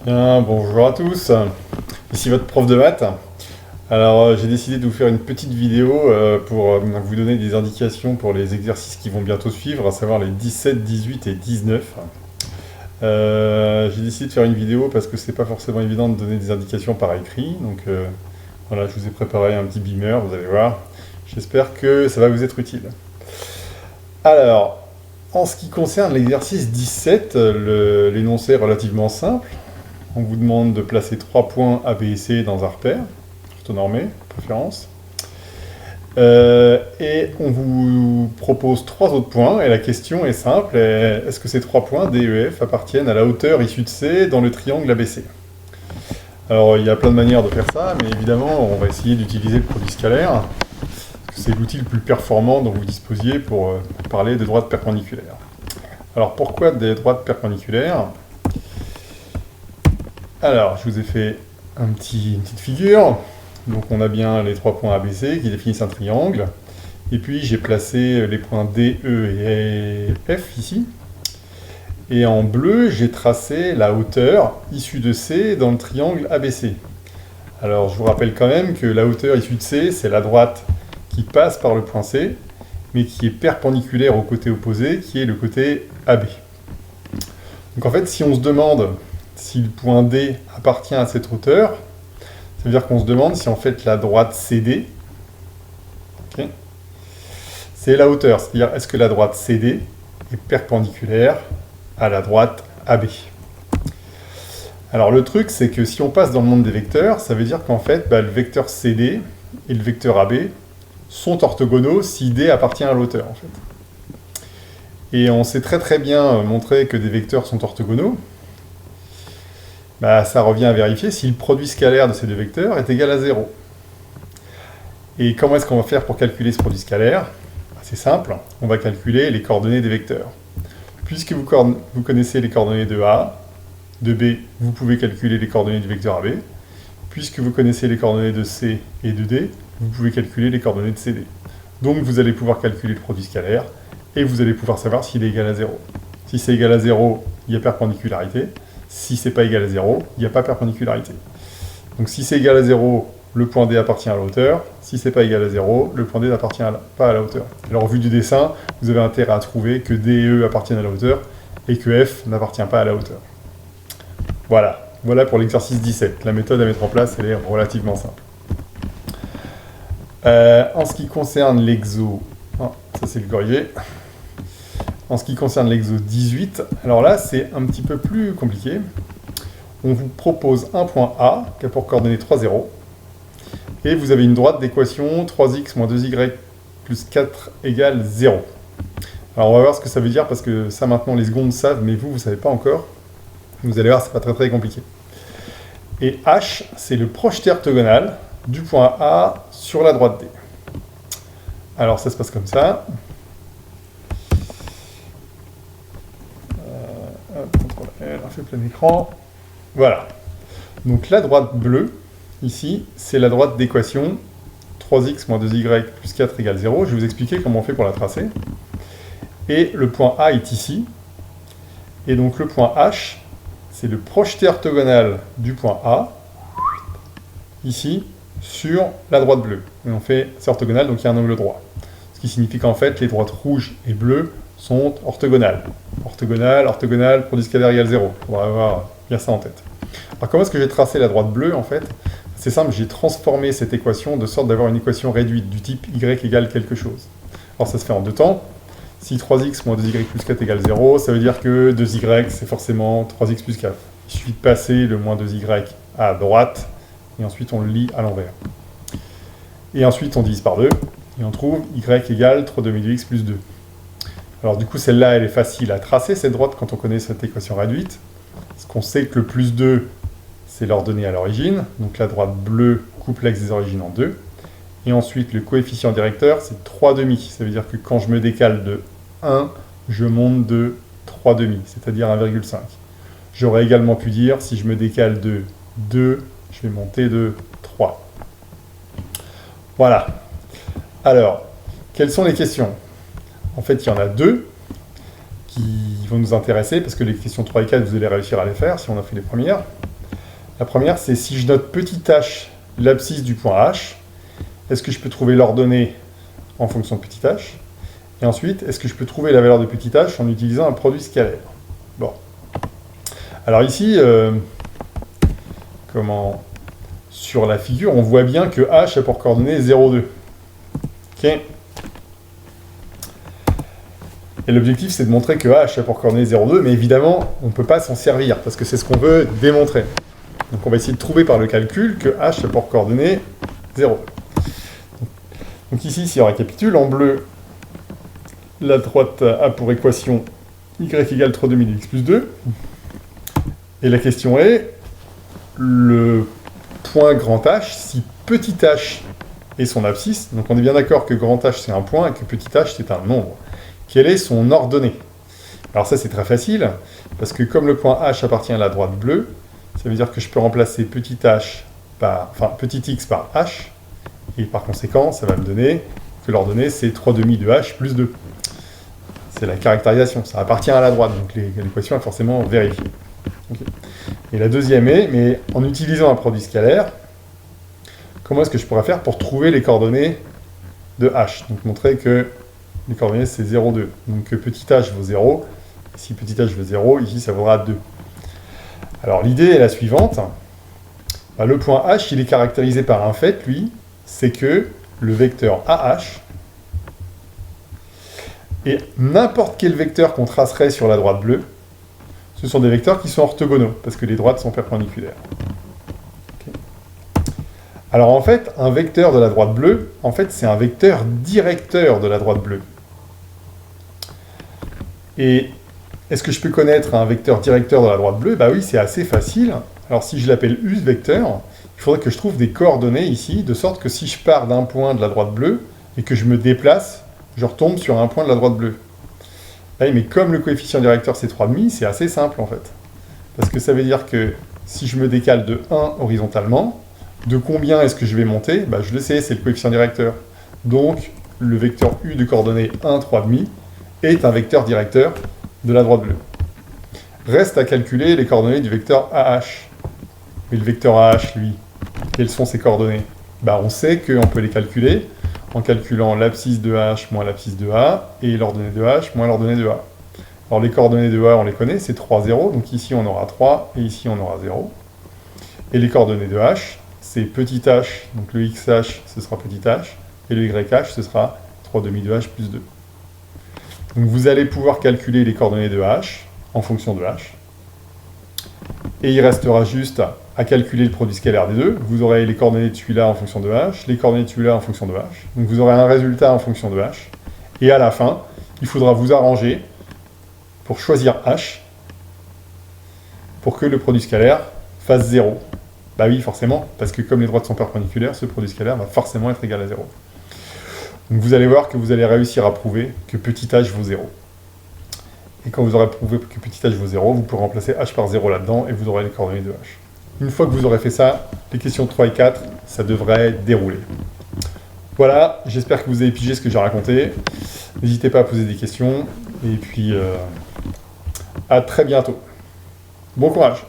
Bien, bonjour à tous, ici votre prof de maths. Alors j'ai décidé de vous faire une petite vidéo pour vous donner des indications pour les exercices qui vont bientôt suivre, à savoir les 17, 18 et 19. J'ai décidé de faire une vidéo parce que c'est pas forcément évident de donner des indications par écrit, donc voilà, je vous ai préparé un petit beamer, vous allez voir. J'espère que ça va vous être utile. Alors, en ce qui concerne l'exercice 17, l'énoncé est relativement simple. On vous demande de placer 3 points A, B et C dans un repère, orthonormé, de préférence. Et on vous propose 3 autres points, et la question est simple, est-ce que ces 3 points, D, E, F, appartiennent à la hauteur issue de C dans le triangle ABC? Alors il y a plein de manières de faire ça, mais évidemment on va essayer d'utiliser le produit scalaire, parce que c'est l'outil le plus performant dont vous disposiez pour parler de droites perpendiculaires. Alors pourquoi des droites perpendiculaires? Alors, je vous ai fait une petite figure. Donc, on a bien les 3 points ABC qui définissent un triangle. Et puis, j'ai placé les points D, E et F ici. Et en bleu, j'ai tracé la hauteur issue de C dans le triangle ABC. Alors, je vous rappelle quand même que la hauteur issue de C, c'est la droite qui passe par le point C, mais qui est perpendiculaire au côté opposé, qui est le côté AB. Donc, en fait, si on se demande si le point D appartient à cette hauteur, ça veut dire qu'on se demande si en fait la droite CD, okay, c'est la hauteur. C'est-à-dire est-ce que la droite CD est perpendiculaire à la droite AB. Alors le truc c'est que si on passe dans le monde des vecteurs, ça veut dire qu'en fait le vecteur CD et le vecteur AB sont orthogonaux si D appartient à l'hauteur en fait. Et on sait très bien montrer que des vecteurs sont orthogonaux. Ça revient à vérifier si le produit scalaire de ces deux vecteurs est égal à 0. Et comment est-ce qu'on va faire pour calculer ce produit scalaire? C'est simple, on va calculer les coordonnées des vecteurs. Puisque vous connaissez les coordonnées de A, de B, vous pouvez calculer les coordonnées du vecteur AB. Puisque vous connaissez les coordonnées de C et de D, vous pouvez calculer les coordonnées de CD. Donc vous allez pouvoir calculer le produit scalaire, et vous allez pouvoir savoir s'il est égal à 0. Si c'est égal à 0, il y a perpendicularité. Si c'est pas égal à 0, il n'y a pas perpendicularité. Donc si c'est égal à 0, le point D appartient à la hauteur. Si c'est pas égal à 0, le point D n'appartient pas à la hauteur. Alors, au vu du dessin, vous avez intérêt à trouver que D et E appartiennent à la hauteur et que F n'appartient pas à la hauteur. Voilà. Voilà pour l'exercice 17. La méthode à mettre en place, elle est relativement simple. En ce qui concerne l'exo... ça c'est le corrigé. En ce qui concerne l'exo 18, alors là, c'est un petit peu plus compliqué. On vous propose un point A, qui a pour coordonnées 3, 0. Et vous avez une droite d'équation 3x moins 2y plus 4 égale 0. Alors on va voir ce que ça veut dire, parce que ça maintenant les secondes savent, mais vous ne savez pas encore. Vous allez voir, c'est pas très compliqué. Et H, c'est le projeté orthogonal du point A sur la droite D. Alors ça se passe comme ça. CTRL, on fait plein écran. Voilà. Donc la droite bleue, ici, c'est la droite d'équation 3x moins 2y plus 4 égale 0. Je vais vous expliquer comment on fait pour la tracer. Et le point A est ici. Et donc le point H, c'est le projeté orthogonal du point A, ici, sur la droite bleue. Et on fait, c'est orthogonal, donc il y a un angle droit. Ce qui signifie qu'en fait, les droites rouges et bleues sont orthogonales. Orthogonale, produit scalaire égale 0. On va avoir bien ça en tête. Alors comment est-ce que j'ai tracé la droite bleue en fait? C'est simple, j'ai transformé cette équation de sorte d'avoir une équation réduite du type y égale quelque chose. Alors ça se fait en deux temps. Si 3x moins 2y plus 4 égale 0, ça veut dire que 2y c'est forcément 3x plus 4. Il suffit de passer le moins 2y à droite, et ensuite on le lit à l'envers. Et ensuite on divise par 2, et on trouve y égale 3 demi de x plus 2. Alors du coup celle-là elle est facile à tracer, cette droite, quand on connaît cette équation réduite. Parce qu'on sait que le plus 2, c'est l'ordonnée à l'origine. Donc la droite bleue coupe l'axe des origines en 2. Et ensuite, le coefficient directeur, c'est 3 demi. Ça veut dire que quand je me décale de 1, je monte de 3 demi, c'est-à-dire 1,5. J'aurais également pu dire, si je me décale de 2, je vais monter de 3. Voilà. Alors, quelles sont les questions? En fait, il y en a deux qui vont nous intéresser, parce que les questions 3 et 4, vous allez réussir à les faire, si on a fait les premières. La première, c'est si je note petit h l'abscisse du point h, est-ce que je peux trouver l'ordonnée en fonction de petit h? Et ensuite, est-ce que je peux trouver la valeur de petit h en utilisant un produit scalaire? Bon. Alors ici, sur la figure, on voit bien que h a pour coordonnée 0, 2. Ok. Et l'objectif, c'est de montrer que h a pour coordonnée 0, 2, mais évidemment, on ne peut pas s'en servir, parce que c'est ce qu'on veut démontrer. Donc on va essayer de trouver par le calcul que h a pour coordonnée 0. Donc ici, si on récapitule, en bleu, la droite a pour équation y égale 3/2 de x plus 2. Et la question est, le point grand H, si petit h est son abscisse, donc on est bien d'accord que grand H c'est un point et que petit h c'est un nombre, quelle est son ordonnée? Alors ça c'est très facile, parce que comme le point H appartient à la droite bleue, ça veut dire que je peux remplacer petit x par h, et par conséquent, ça va me donner que l'ordonnée, c'est 3/2 de h plus 2. C'est la caractérisation, ça appartient à la droite, donc l'équation est forcément vérifiée. Okay. Et la deuxième est, mais en utilisant un produit scalaire, comment est-ce que je pourrais faire pour trouver les coordonnées de h? Donc montrer que les coordonnées, c'est 0, 2. Donc que petit h vaut 0, si petit h vaut 0, ici, ça vaudra 2. Alors l'idée est la suivante. Le point h, il est caractérisé par un fait, lui, c'est que le vecteur AH et n'importe quel vecteur qu'on tracerait sur la droite bleue, ce sont des vecteurs qui sont orthogonaux, parce que les droites sont perpendiculaires. Okay. Alors en fait, un vecteur de la droite bleue, en fait, c'est un vecteur directeur de la droite bleue. Et est-ce que je peux connaître un vecteur directeur de la droite bleue? Bah oui, c'est assez facile. Alors si je l'appelle U, ce vecteur, il faudrait que je trouve des coordonnées ici, de sorte que si je pars d'un point de la droite bleue, et que je me déplace, je retombe sur un point de la droite bleue. Là, mais comme le coefficient directeur c'est 3,5, c'est assez simple en fait. Parce que ça veut dire que si je me décale de 1 horizontalement, de combien est-ce que je vais monter? Bah, je le sais, c'est le coefficient directeur. Donc, le vecteur U de coordonnées 1, 3,5 est un vecteur directeur de la droite bleue. Reste à calculer les coordonnées du vecteur AH. Mais le vecteur AH, lui, quelles sont ses coordonnées? Bah, on sait qu'on peut les calculer en calculant l'abscisse de H moins l'abscisse de A et l'ordonnée de H moins l'ordonnée de A. Alors les coordonnées de A, on les connaît, c'est 3, 0, donc ici on aura 3 et ici on aura 0. Et les coordonnées de H, c'est petit h, donc le xh ce sera petit h, et le yh ce sera 3/2 de h plus 2. Donc vous allez pouvoir calculer les coordonnées de h en fonction de h. Et il restera juste à calculer le produit scalaire des deux. Vous aurez les coordonnées de celui-là en fonction de h, les coordonnées de celui-là en fonction de h. Donc vous aurez un résultat en fonction de h. Et à la fin, il faudra vous arranger pour choisir h pour que le produit scalaire fasse 0. Bah oui, forcément, parce que comme les droites sont perpendiculaires, ce produit scalaire va forcément être égal à 0. Donc vous allez voir que vous allez réussir à prouver que petit h vaut 0. Et quand vous aurez prouvé que petit h vaut 0, vous pourrez remplacer h par 0 là-dedans et vous aurez les coordonnées de h. Une fois que vous aurez fait ça, les questions 3 et 4, ça devrait dérouler. Voilà, j'espère que vous avez pigé ce que j'ai raconté. N'hésitez pas à poser des questions. Et puis, à très bientôt. Bon courage!